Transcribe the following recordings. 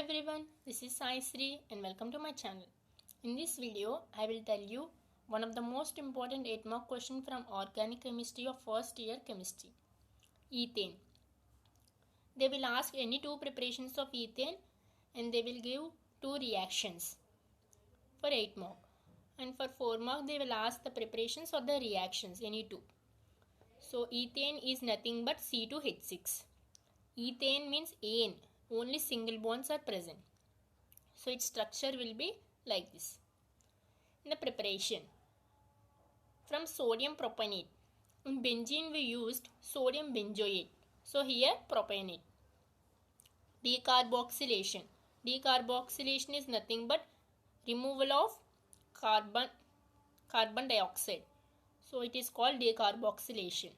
everyone, this is Sai Sri and welcome to my channel. In this video, I will tell you one of the most important 8-mark question from organic chemistry of first year chemistry. Ethane. They will ask any two preparations of ethane and they will give two reactions for 8 mark. And for 4 mark, they will ask the preparations or the reactions, any two. So ethane is nothing but C2H6. Ethane means ane. Only single bonds are present. So its structure will be like this. In the preparation, from sodium propanate. In benzene we used sodium benzoate. So here propanate. Decarboxylation. Decarboxylation is nothing but removal of carbon dioxide. So it is called decarboxylation.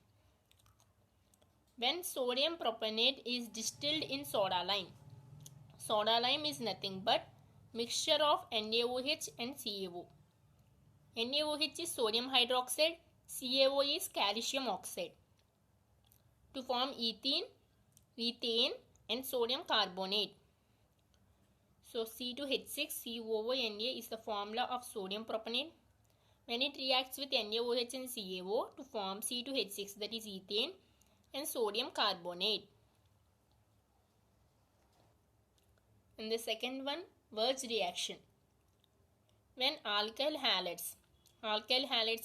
When sodium propanate is distilled in soda lime. Soda lime is nothing but mixture of NaOH and CaO. NaOH is sodium hydroxide, CaO is calcium oxide. To form ethane and sodium carbonate. So C2H6COO-Na is the formula of sodium propanate. When it reacts with NaOH and CaO to form C2H6, that is ethane and sodium carbonate. And the second one, Wurtz reaction. When alkyl halides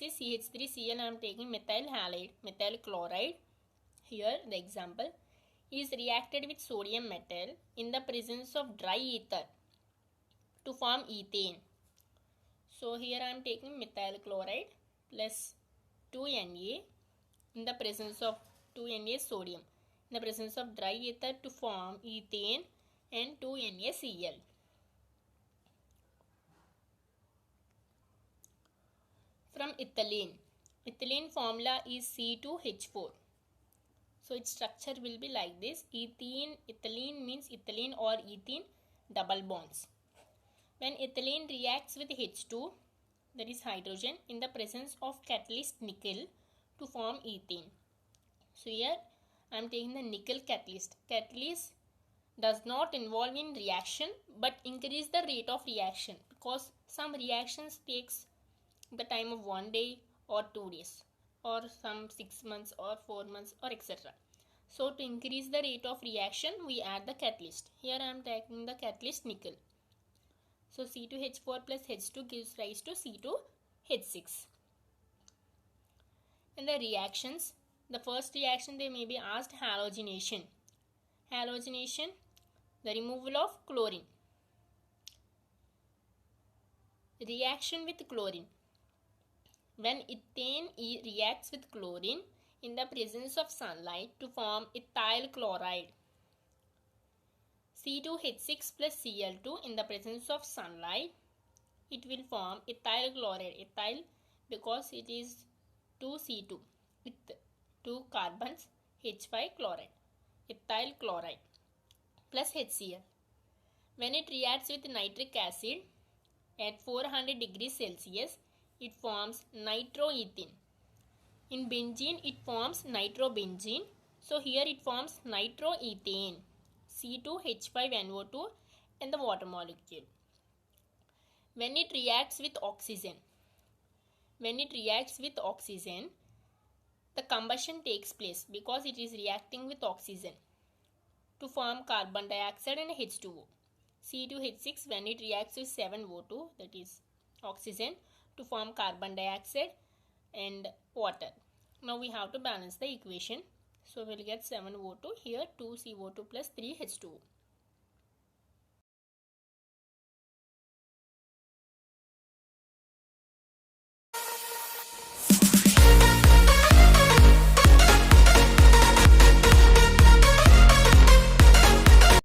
is CH3Cl, I am taking methyl halide, methyl chloride. Here the example is reacted with sodium metal in the presence of dry ether to form ethane. So here I am taking methyl chloride plus 2Na in the presence of 2Na sodium in the presence of dry ether to form ethane and 2NaCl. From ethylene formula is C2H4. So its structure will be like this. Ethylene means ethylene or ethene double bonds. When ethylene reacts with H2, that is hydrogen, in the presence of catalyst nickel to form ethane. So here I am taking the nickel catalyst. Catalyst does not involve in reaction but increase the rate of reaction because some reactions takes the time of 1 day or 2 days or some 6 months or 4 months or etc. So to increase the rate of reaction we add the catalyst. Here I am taking the catalyst nickel. So C2H4 plus H2 gives rise to C2H6. And the reactions, the first reaction they may be asked halogenation. Halogenation, the removal of chlorine. Reaction with chlorine. When ethane reacts with chlorine in the presence of sunlight to form ethyl chloride. C2H6 plus Cl2 in the presence of sunlight, it will form ethyl chloride. Ethyl because it is 2C2 with 2 carbons, H5 chloride. Ethyl chloride plus HCl. When it reacts with nitric acid at 400 degrees Celsius, it forms nitroethane. In benzene, it forms nitrobenzene. So here it forms nitroethane, C2H5NO2 and the water molecule. When it reacts with oxygen, the combustion takes place because it is reacting with oxygen to form carbon dioxide and H2O. C2H6 when it reacts with 7O2, that is oxygen, to form carbon dioxide and water. Now we have to balance the equation. So we will get 7O2 here, 2CO2 plus 3H2O.